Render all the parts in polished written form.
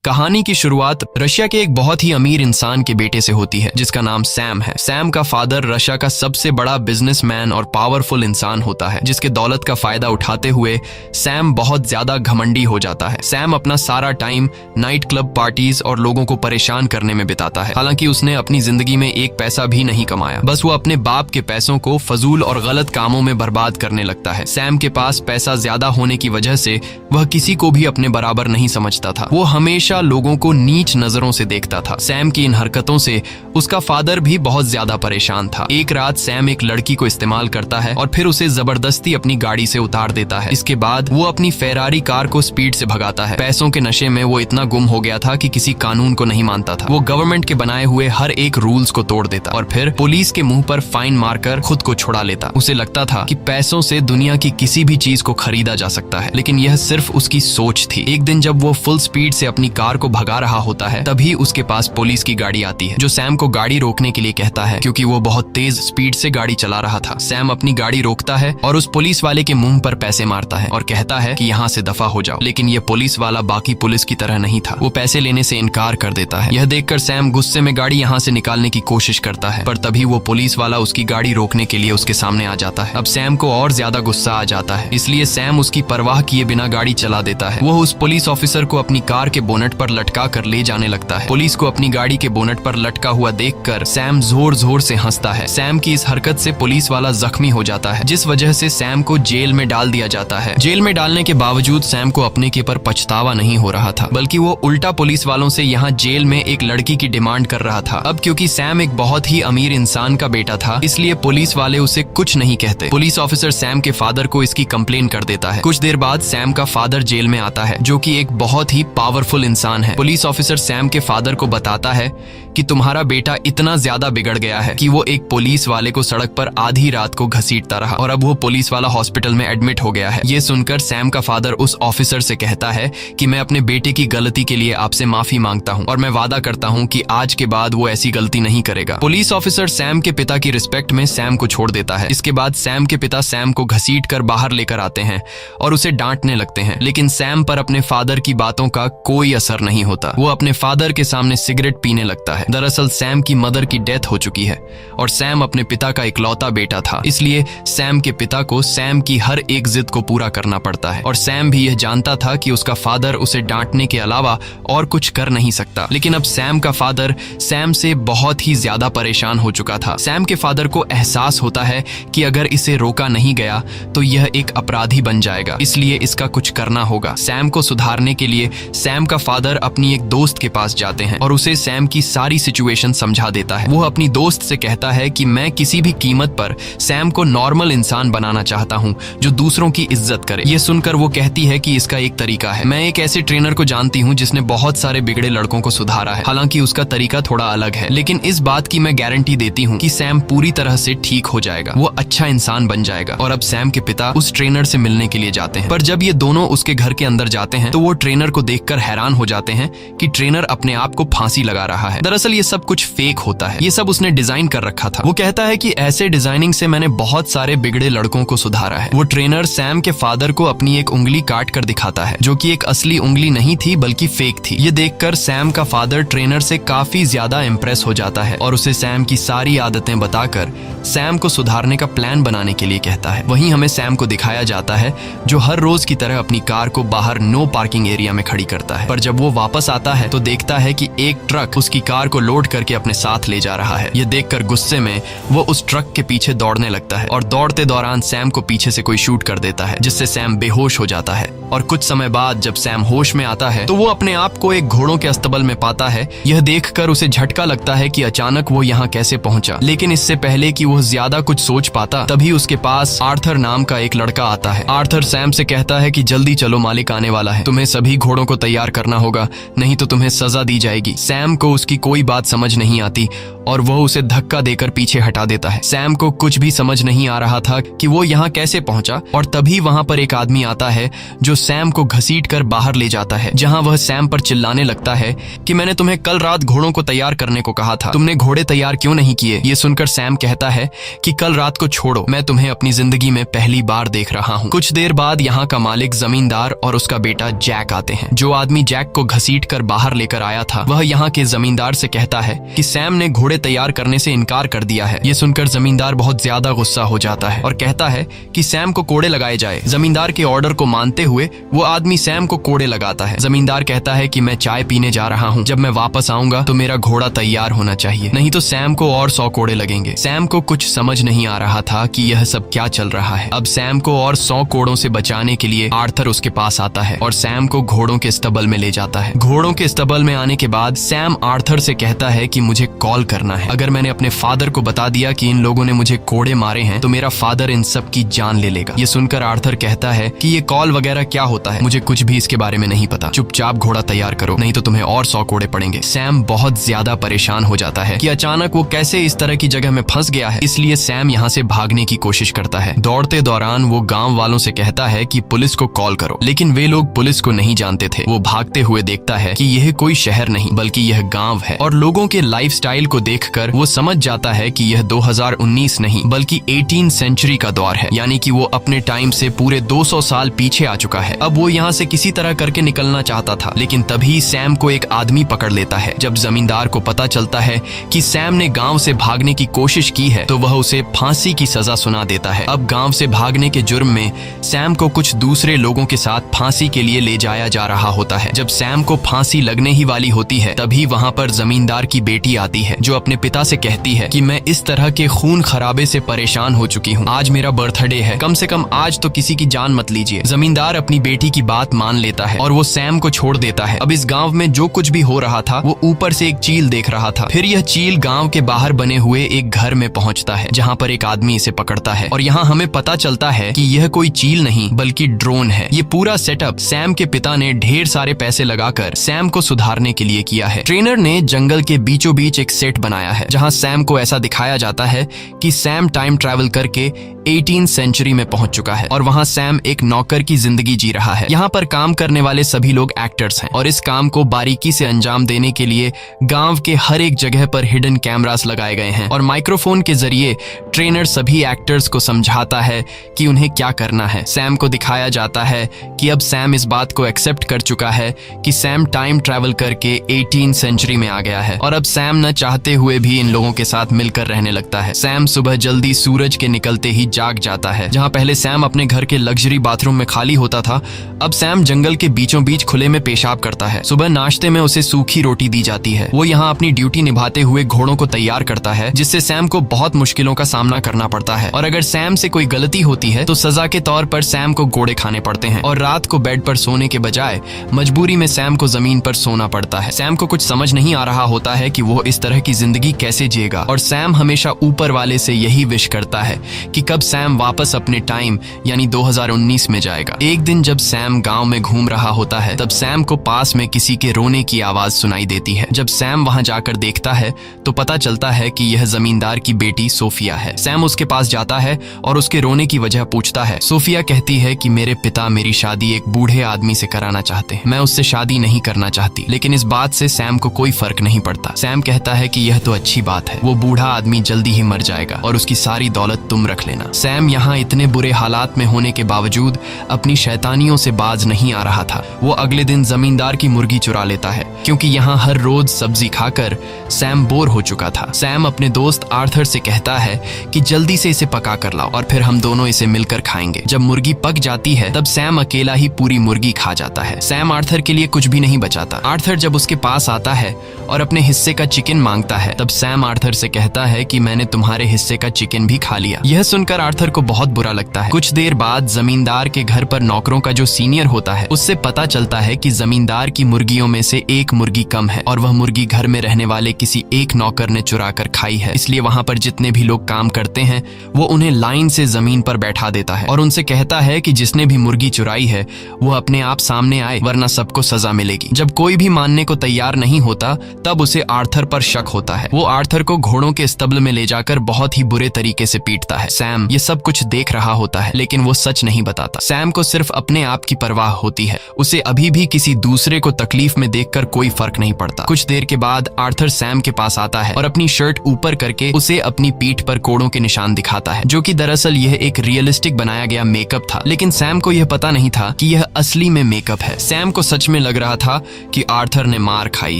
कहानी की शुरुआत रशिया के एक बहुत ही अमीर इंसान के बेटे से होती है जिसका नाम सैम है। सैम का फादर रशिया का सबसे बड़ा बिजनेसमैन और पावरफुल इंसान होता है, जिसके दौलत का फायदा उठाते हुए सैम बहुत ज्यादा घमंडी हो जाता है। सैम अपना सारा टाइम नाइट क्लब पार्टीज और लोगों को परेशान करने में बिताता है। हालांकि उसने अपनी जिंदगी में एक पैसा भी नहीं कमाया, बस वो अपने बाप के पैसों को फजूल और गलत कामों में बर्बाद करने लगता है। सैम के पास पैसा ज्यादा होने की वजह से वह किसी को भी अपने बराबर नहीं समझता था। वो हमेशा लोगों को नीच नजरों से देखता था। सैम की इन हरकतों से उसका फादर भी बहुत ज्यादा परेशान था। एक रात सैम एक लड़की को इस्तेमाल करता है और फिर उसे जबरदस्ती अपनी गाड़ी से उतार देता है। इसके बाद वो अपनी फेरारी कार को स्पीड से भगाता है। पैसों के नशे में वो इतना गुम हो गया था कि किसी कानून को नहीं मानता था। वो गवर्नमेंट के बनाए हुए हर एक रूल्स को तोड़ देता और फिर पुलिस के मुंह पर फाइन मारकर खुद को छुड़ा लेता। उसे लगता था कि पैसों से दुनिया की किसी भी चीज को खरीदा जा सकता है, लेकिन यह सिर्फ उसकी सोच थी। एक दिन जब वो फुल स्पीड से अपनी कार को भगा रहा होता है, तभी उसके पास पुलिस की गाड़ी आती है, जो सैम को गाड़ी रोकने के लिए कहता है क्योंकि वो बहुत तेज स्पीड से गाड़ी चला रहा था। सैम अपनी गाड़ी रोकता है और उस पुलिस वाले के मुंह पर पैसे मारता है और कहता है कि यहाँ से दफा हो जाओ। लेकिन ये पुलिस वाला बाकी पुलिस की तरह नहीं था। वो पैसे लेने से इनकार कर देता है। यह देखकर सैम गुस्से में गाड़ी यहाँ से निकालने की कोशिश करता है, पर तभी वो पुलिस वाला उसकी गाड़ी रोकने के लिए उसके सामने आ जाता है। अब सैम को और ज्यादा गुस्सा आ जाता है, इसलिए सैम उसकी परवाह किए बिना गाड़ी चला देता है। वो उस पुलिस ऑफिसर को अपनी कार के बोनट पर लटका कर ले जाने लगता है। पुलिस को अपनी गाड़ी के बोनट पर लटका हुआ देखकर सैम जोर जोर से हंसता है। सैम की इस हरकत से पुलिस वाला जख्मी हो जाता है, जिस वजह से सैम को जेल में डाल दिया जाता है। जेल में डालने के बावजूद सैम को अपने के पर पछतावा नहीं हो रहा था, बल्कि वो उल्टा पुलिस वालों से यहाँ जेल में एक लड़की की डिमांड कर रहा था। अब क्योंकि सैम एक बहुत ही अमीर इंसान का बेटा था, इसलिए पुलिस वाले उसे कुछ नहीं कहते। पुलिस ऑफिसर सैम के फादर को इसकी कंप्लेन कर देता है। कुछ देर बाद सैम का फादर जेल में आता है, जो कि एक बहुत ही पावरफुल इंसान है। पुलिस ऑफिसर सैम के फादर को बताता है कि तुम्हारा बेटा इतना ज्यादा बिगड़ गया है कि वो एक पुलिस वाले को सड़क पर आधी रात को घसीटता रहा और अब वो पुलिस वाला हॉस्पिटल में एडमिट हो गया है। ये सुनकर सैम का फादर उस ऑफिसर से कहता है कि मैं अपने बेटे की गलती के लिए आपसे माफी मांगता हूँ और मैं वादा करता हूँ कि आज के बाद वो ऐसी गलती नहीं करेगा। पुलिस ऑफिसर सैम के पिता की रिस्पेक्ट में सैम को छोड़ देता है। इसके बाद सैम के पिता सैम को घसीट कर बाहर लेकर आते हैं और उसे डांटने लगते हैं, लेकिन सैम पर अपने फादर की बातों का कोई असर नहीं होता। वो अपने फादर के सामने सिगरेट पीने लगता है। दरअसल सैम की मदर की डेथ हो चुकी है और सैम अपने पिता का इकलौता बेटा था, इसलिए सैम के पिता को सैम की हर एक जिद को पूरा करना पड़ता है। और सैम भी यह जानता था कि उसका फादर उसे डांटने के अलावा और कुछ कर नहीं सकता। लेकिन अब सैम का फादर सैम से बहुत ही ज्यादा परेशान हो चुका था। सैम के फादर को एहसास होता है कि अगर इसे रोका नहीं गया तो यह एक अपराधी बन जाएगा, इसलिए इसका कुछ करना होगा। सैम को सुधारने के लिए सैम का फादर अपनी एक दोस्त के पास जाते हैं और उसे सैम की सारी सिचुएशन समझा देता है। वो अपनी दोस्त से कहता है कि मैं किसी भी कीमत पर सैम को नॉर्मल इंसान बनाना चाहता हूँ जो दूसरों की इज्जत करे। ये सुनकर वो कहती है कि इसका एक तरीका है। मैं एक ऐसे ट्रेनर को जानती हूँ जिसने बहुत सारे बिगड़े लड़कों को सुधारा है। हालांकि उसका तरीका थोड़ा अलग है, लेकिन इस बात की मैं गारंटी देती हूँ कि सैम पूरी तरह से ठीक हो जाएगा, वो अच्छा इंसान बन जाएगा। और अब सैम के पिता उस ट्रेनर से मिलने के लिए जाते हैं, पर जब ये दोनों उसके घर के अंदर जाते हैं तो वो ट्रेनर को देखकर हैरान हो जाते हैं कि ट्रेनर अपने आप को फांसी लगा रहा है। दरअसल ये सब कुछ फेक होता है, ये सब उसने डिजाइन कर रखा था। वो कहता है कि ऐसे डिजाइनिंग से मैंने बहुत सारे बिगड़े लड़कों को सुधारा है। वो ट्रेनर सैम के फादर को अपनी एक उंगली काट कर दिखाता है, जो कि एक असली उंगली नहीं थी बल्कि फेक थी। ये देखकर सैम का फादर ट्रेनर से काफी ज्यादा इम्प्रेस हो जाता है और उसे सैम की सारी आदतें बताकर सैम को सुधारने का प्लान बनाने के लिए कहता है। वहीं हमें सैम को दिखाया जाता है जो हर रोज की तरह अपनी कार को बाहर नो पार्किंग एरिया में खड़ी करता है, पर जब वो वापस आता है तो देखता है कि एक ट्रक उसकी कार को लोड करके अपने साथ ले जा रहा है। ये देखकर गुस्से में वो उस ट्रक के पीछे दौड़ने लगता है और दौड़ते दौरान सैम को पीछे से कोई शूट कर देता है, जिससे सैम बेहोश हो जाता है। और कुछ समय बाद जब सैम होश में आता है तो वो अपने आप को एक घोड़ों के अस्तबल में पाता है। यह देखकर उसे झटका लगता है कि अचानक वो यहाँ कैसे पहुंचा, लेकिन इससे पहले कि वो ज्यादा कुछ सोच पाता तभी उसके पास आर्थर नाम का एक लड़का आता है। आर्थर सैम से कहता है कि जल्दी चलो, मालिक आने वाला है, तुम्हें सभी घोड़ों को तैयार करना होगा, नहीं तो तुम्हें सजा दी जाएगी। सैम को उसकी कोई बात समझ नहीं आती और वह उसे धक्का देकर पीछे हटा देता है। सैम को कुछ भी समझ नहीं आ रहा था कि वो यहाँ कैसे पहुंचा और तभी वहां पर एक आदमी आता है जो सैम को घसीट कर बाहर ले जाता है, जहां वह सैम पर चिल्लाने लगता है कि मैंने तुम्हें कल रात घोड़ों को तैयार करने को कहा था, तुमने घोड़े तैयार क्यों नहीं किए। ये सुनकर सैम कहता है कि कल रात को छोड़ो, मैं तुम्हें अपनी जिंदगी में पहली बार देख रहा हूँ। कुछ देर बाद यहाँ का मालिक, जमींदार और उसका बेटा जैक आते हैं। जो आदमी जैक को घसीटकर बाहर लेकर आया था वह यहाँ के जमींदार से कहता है कि सैम ने घोड़े तैयार करने से इनकार कर दिया है। ये सुनकर जमींदार बहुत ज्यादा गुस्सा हो जाता है और कहता है कि सैम को कोड़े लगाए जाए। जमींदार के ऑर्डर को मानते हुए वो आदमी सैम को कोड़े लगाता है। जमींदार कहता है कि मैं चाय पीने जा रहा हूँ, जब मैं वापस आऊंगा तो मेरा घोड़ा तैयार होना चाहिए, नहीं तो सैम को और 100 कोड़े लगेंगे। सैम को कुछ समझ नहीं आ रहा था कि यह सब क्या चल रहा है। अब सैम को और 100 कोड़ों से बचाने के लिए आर्थर उसके पास आता है और सैम को घोड़ों के स्टबल में ले जाता है। घोड़ों के स्टबल में आने के बाद सैम आर्थर से कहता है कि मुझे कॉल करना है। अगर मैंने अपने फादर को बता दिया कि इन लोगों ने मुझे कोड़े मारे हैं तो मेरा फादर इन सब की जान ले लेगा। ये सुनकर आर्थर कहता है कि ये कॉल वगैरह क्या होता है, मुझे कुछ भी इसके बारे में नहीं पता, चुपचाप घोड़ा तैयार करो नहीं तो तुम्हें और 100 कोड़े पड़ेंगे। सैम बहुत ज्यादा परेशान हो जाता है कि अचानक वो कैसे इस तरह की जगह में फंस गया है, इसलिए सैम यहाँ से भागने की कोशिश करता है। दौड़ते दौरान वो गांव वालों से कहता है कि पुलिस को कॉल करो, लेकिन वे लोग पुलिस को नहीं जानते थे। वो भागते हुए देखता है कि यह कोई शहर नहीं बल्कि यह गांव है और लोगों के लाइफस्टाइल को देखकर वो समझ जाता है कि यह 2019 नहीं बल्कि 18 सेंचुरी का दौर है, यानी कि वो अपने टाइम से पूरे 200 साल पीछे आ चुका है। अब वो यहाँ से किसी तरह करके निकलना चाहता था, लेकिन तभी सैम को एक आदमी पकड़ लेता है। जब जमींदार को पता चलता है कि सैम ने गांव से भागने की कोशिश की है तो वह उसे फांसी की सजा सुना देता है। अब गांव से भागने के जुर्म में सैम को कुछ दूसरे लोगों के साथ फांसी के लिए ले जाया जा रहा होता है। जब सैम को फांसी लगने ही वाली होती है तभी वहाँ पर जमींदार की बेटी आती है जो अपने पिता से कहती है कि मैं इस तरह के खून खराबे से परेशान हो चुकी हूँ, आज मेरा बर्थडे है, कम से कम आज तो किसी की जान मत लीजिए। जमींदार अपनी बेटी की बात मान लेता है और वो सैम को छोड़ देता है। अब इस गांव में जो कुछ भी हो रहा था वो ऊपर से एक चील देख रहा था। फिर यह चील गांव के बाहर बने हुए एक घर में पहुंचता है जहां पर एक आदमी इसे पकड़ता है और यहाँ हमें पता चलता है कि यह कोई चील नहीं बल्कि ड्रोन है। ये पूरा सेटअप सैम के पिता ने ढेर सारे पैसे लगाकर सैम को सुधारने के लिए किया है। ट्रेनर ने जंगल के बीचों बीच एक सेट बनाया है जहाँ सैम को ऐसा दिखाया जाता है कि सैम टाइम ट्रैवल करके 18 सेंचुरी में पहुंच चुका है और वहाँ सैम एक नौकर की जिंदगी जी रहा है। यहाँ पर काम करने वाले सभी लोग एक्टर्स हैं और इस काम को बारीकी से अंजाम देने के लिए गांव के हर एक जगह पर हिडन कैमरास लगाए गए हैं और माइक्रोफोन के जरिए ट्रेनर सभी एक्टर्स को समझाता है कि उन्हें क्या करना है। सैम को दिखाया जाता है कि अब सैम इस बात को एक्सेप्ट कर चुका है कि सैम टाइम ट्रैवल करके 18 सेंचुरी में आ गया है और अब सैम न चाहते हुए भी इन लोगों के साथ मिलकर रहने लगता है। सैम सुबह जल्दी सूरज के निकलते ही जाग जाता है। जहाँ पहले सैम अपने घर के लग्जरी बाथरूम में खाली होता था, अब सैम जंगल के बीचों बीच खुले में पेशाब करता है। सुबह नाश्ते में उसे सूखी रोटी दी जाती है। वो यहाँ अपनी ड्यूटी निभाते हुए घोड़ों को तैयार करता है जिससे सैम को बहुत मुश्किलों का सामना करना पड़ता है और अगर सैम से कोई गलती होती है तो सजा के तौर पर सैम को घोड़े खाने पड़ते हैं और रात को बेड पर सोने के बजाय मजबूरी में सैम को जमीन पर सोना पड़ता है। सैम को कुछ समझ नहीं आ रहा होता है कि वो इस तरह की जिंदगी कैसे जिएगा और सैम हमेशा ऊपर वाले से यही विश करता है कि कब सैम वापस अपने टाइम यानी 2019 में जाएगा। एक दिन जब सैम गांव में घूम रहा होता है तब सैम को पास में किसी के रोने की आवाज सुनाई देती है। जब सैम वहां जाकर देखता है तो पता चलता है कि यह जमींदार की बेटी सोफिया है। सैम उसके पास जाता है और उसके रोने की वजह पूछता है। सोफिया कहती है कि मेरे पिता मेरी शादी एक बूढ़े आदमी से कराना चाहते हैं, मैं उससे शादी नहीं करना चाहती। लेकिन इस बात से सैम को कोई फर्क नहीं पड़ता। सैम कहता है कि यह तो अच्छी बात है, वो बूढ़ा आदमी जल्दी ही मर जाएगा और उसकी सारी दौलत तुम रख लेना। सैम यहाँ इतने बुरे हालात में होने के बावजूद अपनी शैतानियों से बाज नहीं आ रहा था। वो अगले दिन जमींदार की मुर्गी चुरा लेता है क्योंकि यहाँ हर रोज सब्जी खाकर सैम बोर हो चुका था। सैम अपने दोस्त आर्थर से कहता है कि जल्दी से इसे पका कर लाओ और फिर हम दोनों इसे मिलकर खाएंगे। जब मुर्गी पक जाती है तब सैम अकेला ही पूरी मुर्गी खा जाता है। सैम आर्थर के लिए कुछ भी नहीं बचाता। आर्थर जब उसके पास आता है और अपने हिस्से का चिकन मांगता है तब सैम आर्थर से कहता है कि मैंने तुम्हारे हिस्से का चिकन भी खा लिया। यह सुनकर आर्थर को बहुत बुरा लगता है। कुछ देर बाद जमींदार के घर पर नौकरों का जो सीनियर होता है उससे पता चलता है कि जमींदार की मुर्गियों में से एक मुर्गी कम है और वह मुर्गी घर में रहने वाले किसी एक नौकर ने चुरा कर खाई है। इसलिए वहाँ पर जितने भी लोग काम करते हैं वो उन्हें लाइन से जमीन पर बैठा देता है और उनसे कहता है कि जिसने भी मुर्गी चुराई है वो अपने आप सामने आए वरना सबको सजा मिलेगी। जब कोई भी मानने को तैयार नहीं होता तब उसे आर्थर पर शक होता है। वो आर्थर को घोड़ों के स्तब्ल में ले जाकर बहुत ही बुरे तरीके से पीटता है। सैम ये सब कुछ देख रहा होता है लेकिन वो सच नहीं बताता। सैम को सिर्फ अपने आप की परवाह होती है। उसे अभी भी किसी दूसरे को तकलीफ में देखकर कोई फर्क नहीं पड़ता। कुछ देर के बाद आर्थर सैम के पास आता है और अपनी शर्ट ऊपर करके उसे अपनी पीठ पर कोड़ों के निशान दिखाता है जो कि दरअसल यह एक रियलिस्टिक बनाया गया मेकअप था। लेकिन सैम को यह पता नहीं था कि यह असली में मेकअप है। सैम को सच में लग रहा था कि आर्थर ने मार खाई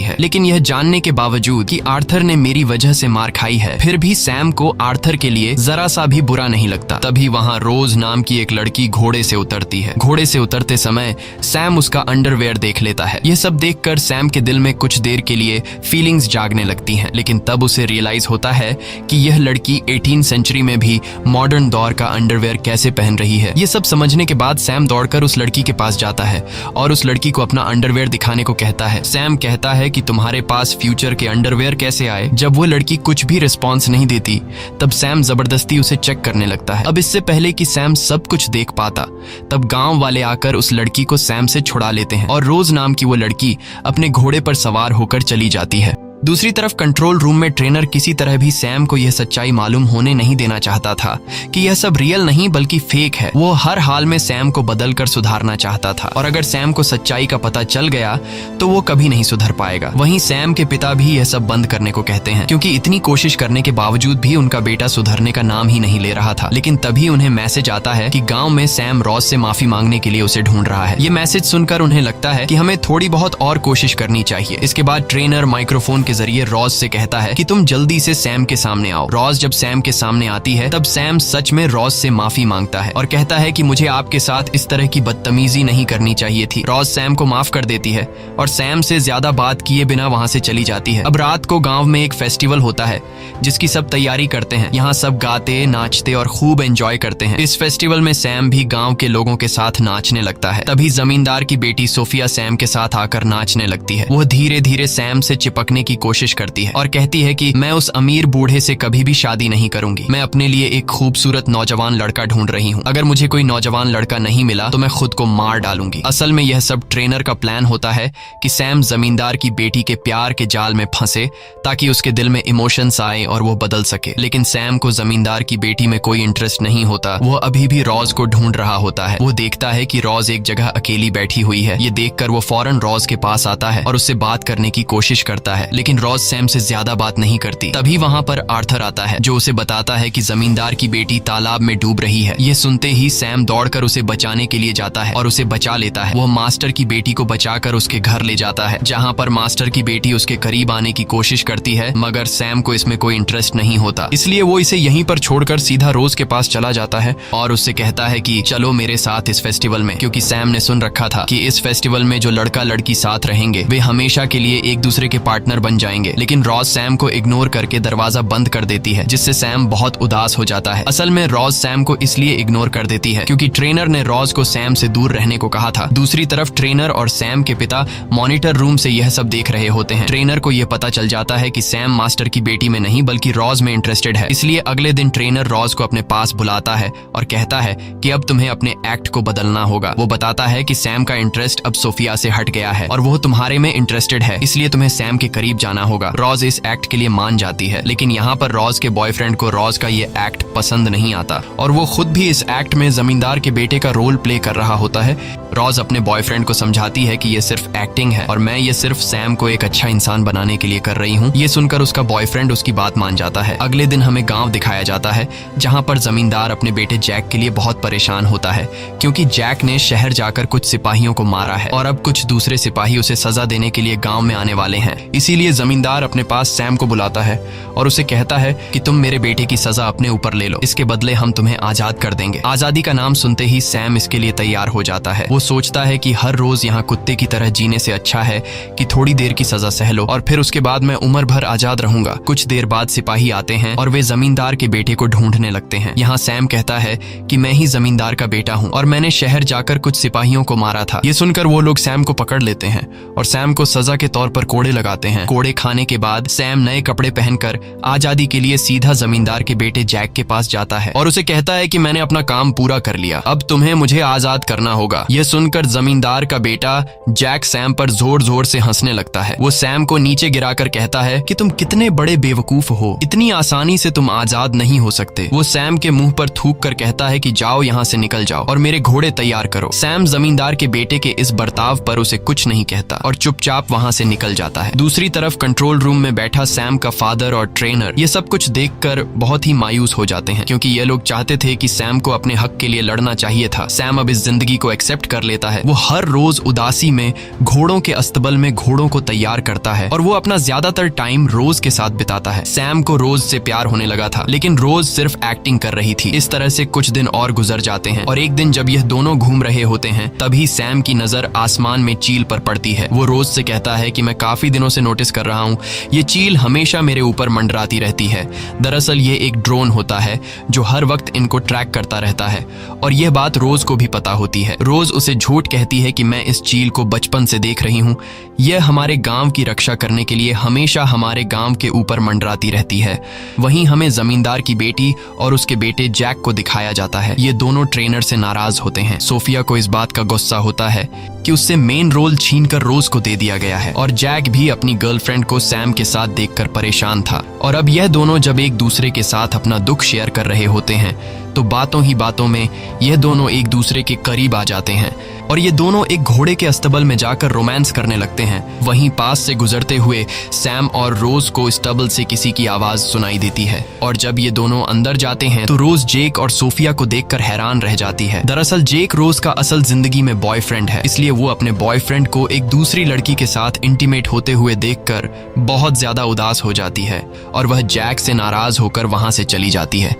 है, लेकिन यह जानने के बावजूद कि आर्थर ने मेरी वजह से मार खाई है, फिर भी सैम को आर्थर के लिए जरा सा भी बुरा नहीं लगता। तभी वहाँ रोज नाम की एक लड़की घोड़े से उतरती है। घोड़े से उतरते समय सैम उसका अंडरवेयर देख लेता है। यह सब देखकर सैम के दिल में कुछ देर के लिए फीलिंग्स जागने लगती हैं, लेकिन तब उसे रियलाइज होता है कि यह लड़की 18 सेंचुरी में भी मॉडर्न दौर का अंडरवेयर कैसे पहन रही है। ये सब समझने के बाद सैम दौड़कर उस लड़की के पास जाता है और उस लड़की को अपना अंडरवेयर दिखाने को कहता है। सैम कहता है कि तुम्हारे पास फ्यूचर के अंडरवेयर कैसे आए। जब वो लड़की कुछ भी रिस्पॉन्स नहीं देती, तब सैम जबरदस्ती उसे चेक करने लगता है। अब इससे पहले कि सैम सब कुछ देख पाता, तब गांव वाले आकर उस लड़की को सैम से छुड़ा लेते हैं और रोज नाम की वो लड़की अपने घोड़े पर सवार होकर चली जाती है। दूसरी तरफ कंट्रोल रूम में ट्रेनर किसी तरह भी सैम को यह सच्चाई मालूम होने नहीं देना चाहता था कि यह सब रियल नहीं बल्कि फेक है। वो हर हाल में सैम को बदलकर सुधारना चाहता था और अगर सैम को सच्चाई का पता चल गया तो वो कभी नहीं सुधर पाएगा। वहीं सैम के पिता भी यह सब बंद करने को कहते हैं, क्योंकि इतनी कोशिश करने के बावजूद भी उनका बेटा सुधरने का नाम ही नहीं ले रहा था। लेकिन तभी उन्हें मैसेज आता है कि गाँव में सैम रॉज से माफी मांगने के लिए उसे ढूंढ रहा है। ये मैसेज सुनकर उन्हें लगता है कि हमें थोड़ी बहुत और कोशिश करनी चाहिए। इसके बाद ट्रेनर माइक्रोफोन के जरिए रॉज से कहता है कि तुम जल्दी से सैम के सामने आओ। रॉज जब सैम के सामने आती है, तब सैम सच में रॉज से माफी मांगता है और कहता है कि मुझे आपके साथ इस तरह की बदतमीजी नहीं करनी चाहिए थी। रॉज सैम को माफ कर देती है और सैम से ज्यादा बात किए बिना वहां से चली जाती है। अब रात को गांव में एक फेस्टिवल होता है जिसकी सब तैयारी करते हैं। यहाँ सब गाते, नाचते और खूब एंजॉय करते हैं। इस फेस्टिवल में सैम भी गाँव के लोगों के साथ नाचने लगता है। तभी जमींदार की बेटी सोफिया सैम के साथ आकर नाचने लगती है। वह धीरे धीरे सैम से चिपकने की कोशिश करती है और कहती है कि मैं उस अमीर बूढ़े से कभी भी शादी नहीं करूंगी। मैं अपने लिए एक खूबसूरत नौजवान लड़का ढूंढ रही हूँ। अगर मुझे कोई नौजवान लड़का नहीं मिला तो मैं खुद को मार डालूंगी। असल में यह सब ट्रेनर का प्लान होता है कि सैम जमींदार की बेटी के प्यार के जाल में फंसे ताकि उसके दिल में इमोशंस आए और वो बदल सके। लेकिन सैम को जमींदार की बेटी में कोई इंटरेस्ट नहीं होता। वो अभी भी रॉज को ढूंढ रहा होता है। वो देखता है कि रॉज एक जगह अकेली बैठी हुई है। ये देखकर वो फौरन रॉज के पास आता है और उससे बात करने की कोशिश करता है, लेकिन रॉज सैम से ज्यादा बात नहीं करती। तभी वहाँ पर आर्थर आता है जो उसे बताता है कि जमींदार की बेटी तालाब में डूब रही है। ये सुनते ही सैम दौड़कर उसे बचाने के लिए जाता है और उसे बचा लेता है। वो मास्टर की बेटी को बचाकर उसके घर ले जाता है, जहाँ पर मास्टर की बेटी उसके करीब आने की कोशिश करती है, मगर सैम को इसमें कोई इंटरेस्ट नहीं होता। इसलिए वो इसे यहीं पर छोड़कर सीधा रोज के पास चला जाता है और उससे कहता है कि चलो मेरे साथ इस फेस्टिवल में, क्योंकि सैम ने सुन रखा था कि इस फेस्टिवल में जो लड़का लड़की साथ रहेंगे वे हमेशा के लिए एक दूसरे के पार्टनर बन जाएंगे। लेकिन रॉज सैम को इग्नोर करके दरवाजा बंद कर देती है, जिससे सैम बहुत उदास हो जाता है। असल में रॉज सैम को इसलिए इग्नोर कर देती है क्योंकि ट्रेनर ने रॉज को सैम से दूर रहने को कहा था। दूसरी तरफ ट्रेनर और सैम के पिता मॉनिटर रूम से यह सब देख रहे होते हैं। ट्रेनर को यह पता चल जाता है कि सैम मास्टर की बेटी में नहीं बल्कि रॉज में इंटरेस्टेड है। इसलिए अगले दिन ट्रेनर रॉज को अपने पास बुलाता है और कहता है कि अब तुम्हें अपने एक्ट को बदलना होगा। वो बताता है कि सैम का इंटरेस्ट अब सोफिया से हट गया है और वो तुम्हारे में इंटरेस्टेड है, इसलिए तुम्हें सैम के करीब जाना होगा। रॉज इस एक्ट के लिए मान जाती है, लेकिन यहाँ पर रॉज के बॉयफ्रेंड को रॉज का ये एक्ट पसंद नहीं आता और वो खुद भी इस एक्ट में जमींदार के बेटे का रोल प्ले कर रहा होता है। रॉज अपने बॉयफ्रेंड को समझाती है कि ये सिर्फ एक्टिंग है और मैं ये सिर्फ सैम को एक अच्छा इंसान बनाने के लिए कर रही हूँ। ये सुनकर उसका बॉयफ्रेंड उसकी बात मान जाता है। अगले दिन हमें गांव दिखाया जाता है जहाँ पर जमींदार अपने बेटे जैक के लिए बहुत परेशान होता है क्योंकि जैक ने शहर जाकर कुछ सिपाहियों को मारा है और अब कुछ दूसरे सिपाही उसे सजा देने के लिए गाँव में आने वाले हैं। इसीलिए जमींदार अपने पास सैम को बुलाता है और उसे कहता है कि तुम मेरे बेटे की सजा अपने ऊपर ले लो, इसके बदले हम तुम्हें आजाद कर देंगे। आजादी का नाम सुनते ही सैम इसके लिए तैयार हो जाता है। वो सोचता है कि हर रोज यहाँ कुत्ते की तरह जीने से अच्छा है कि थोड़ी देर की सजा सह लो और फिर उसके बाद मैं उम्र भर आजाद रहूंगा। कुछ देर बाद सिपाही आते हैं और वे जमींदार के बेटे को ढूंढने लगते हैं। यहाँ सैम कहता है कि मैं ही जमींदार का बेटा हूँ और मैंने शहर जाकर कुछ सिपाहियों को मारा था। ये सुनकर वो लोग सैम को पकड़ लेते हैं और सैम को सजा के तौर पर कोड़े लगाते हैं। कोड़े खाने के बाद सैम नए कपड़े पहनकर आजादी के लिए सीधा जमींदार के बेटे जैक के पास जाता है और उसे कहता है कि मैंने अपना काम पूरा कर लिया, अब तुम्हें मुझे आजाद करना होगा। यह सुनकर जमींदार का बेटा जैक सैम पर जोर जोर से हंसने लगता है। वो सैम को नीचे गिराकर कहता है कि तुम कितने बड़े बेवकूफ हो, इतनी आसानी से तुम आजाद नहीं हो सकते। वो सैम के मुंह पर थूक कर कहता है कि जाओ यहाँ से निकल जाओ और मेरे घोड़े तैयार करो। सैम जमींदार के बेटे के इस बर्ताव पर उसे कुछ नहीं कहता और चुपचाप वहाँ से निकल जाता है। दूसरी तरफ तरफ कंट्रोल रूम में बैठा सैम का फादर और ट्रेनर ये सब कुछ देखकर बहुत ही मायूस हो जाते हैं, क्योंकि ये लोग चाहते थे कि सैम को अपने हक के लिए लड़ना चाहिए था। सैम अब इस जिंदगी को एक्सेप्ट कर लेता है। वो हर रोज उदासी में घोड़ों के अस्तबल में घोड़ों को तैयार करता है और वो अपना ज्यादातर टाइम रोज के साथ बिताता है। सैम को रोज से प्यार होने लगा था, लेकिन रोज सिर्फ एक्टिंग कर रही थी। इस तरह से कुछ दिन और गुजर जाते हैं और एक दिन जब यह दोनों घूम रहे होते हैं तभी सैम की नजर आसमान में चील पर पड़ती है। वो रोज से कहता है कि मैं काफी दिनों से नोटिस कर रहा हूँ, ये चील हमेशा मेरे ऊपर मंडराती रहती है। दरअसल ये एक ड्रोन होता है जो हर वक्त इनको ट्रैक करता रहता है और यह बात रोज को भी पता होती है। रोज उसे झूठ कहती है कि मैं इस चील को बचपन से देख रही हूँ, यह हमारे गांव की रक्षा करने के लिए हमेशा हमारे गांव के ऊपर मंडराती रहती है। वहीं हमें जमींदार की बेटी और उसके बेटे जैक को दिखाया जाता है। ये दोनों ट्रेनर से नाराज होते हैं। सोफिया को इस बात का गुस्सा होता है कि उससे मेन रोल छीनकर रोज को दे दिया गया है और जैक भी अपनी गर्लफ्रेंड को सैम के साथ देखकर परेशान था। और अब यह दोनों जब एक दूसरे के साथ अपना दुख शेयर कर रहे होते हैं तो बातों ही बातों में यह दोनों एक दूसरे के करीब आ जाते हैं और ये दोनों एक घोड़े के अस्तबल में जाकर रोमांस करने लगते हैं। वहीं पास से गुजरते हुए सैम और रोज को स्टबल से किसी की आवाज सुनाई देती है और जब ये दोनों अंदर जाते हैं तो रोज जेक और सोफिया को देखकर हैरान रह जाती है। दरअसल जेक रोज का असल जिंदगी में बॉयफ्रेंड है, इसलिए वो अपने बॉयफ्रेंड को एक दूसरी लड़की के साथ इंटीमेट होते हुए देखकर बहुत ज्यादा उदास हो जाती है और वह जैक से नाराज होकर वहां से चली जाती है।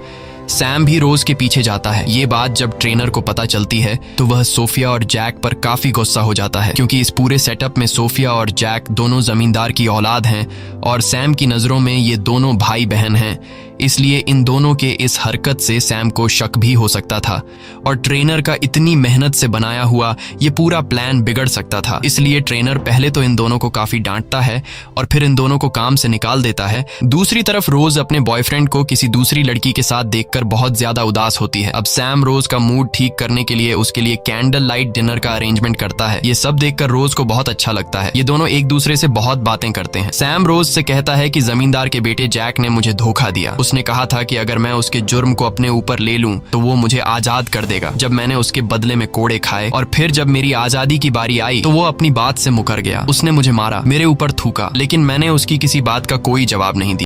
सैम भी रोज के पीछे जाता है। ये बात जब ट्रेनर को पता चलती है तो वह सोफिया और जैक पर काफी गुस्सा हो जाता है, क्योंकि इस पूरे सेटअप में सोफिया और जैक दोनों जमींदार की औलाद हैं और सैम की नजरों में ये दोनों भाई बहन हैं। इसलिए इन दोनों के इस हरकत से सैम को शक भी हो सकता था और ट्रेनर का इतनी मेहनत से बनाया हुआ ये पूरा प्लान बिगड़ सकता था। इसलिए ट्रेनर पहले तो इन दोनों को काफी डांटता है और फिर इन दोनों को काम से निकाल देता है। दूसरी तरफ रोज अपने बॉयफ्रेंड को किसी दूसरी लड़की के साथ देखकर बहुत ज्यादा उदास होती है। अब सैम रोज का मूड ठीक करने के लिए उसके लिए कैंडल लाइट डिनर का अरेंजमेंट करता है। ये सब देखकर रोज को बहुत अच्छा लगता है। ये दोनों एक दूसरे से बहुत बातें करते हैं। सैम रोज से कहता है कि जमींदार के बेटे जैक ने मुझे धोखा दिया। उसने कहा था कि अगर मैं उसके जुर्म को अपने ऊपर ले लूं तो वो मुझे आजाद कर देगा। जब मैंने उसके बदले में कोड़े खाए और फिर जब मेरी आजादी की बारी आई तो वो अपनी बात से मुकर गया। उसने मुझे मारा, मेरे ऊपर थूका, लेकिन मैंने उसकी किसी बात का कोई जवाब नहीं दिया।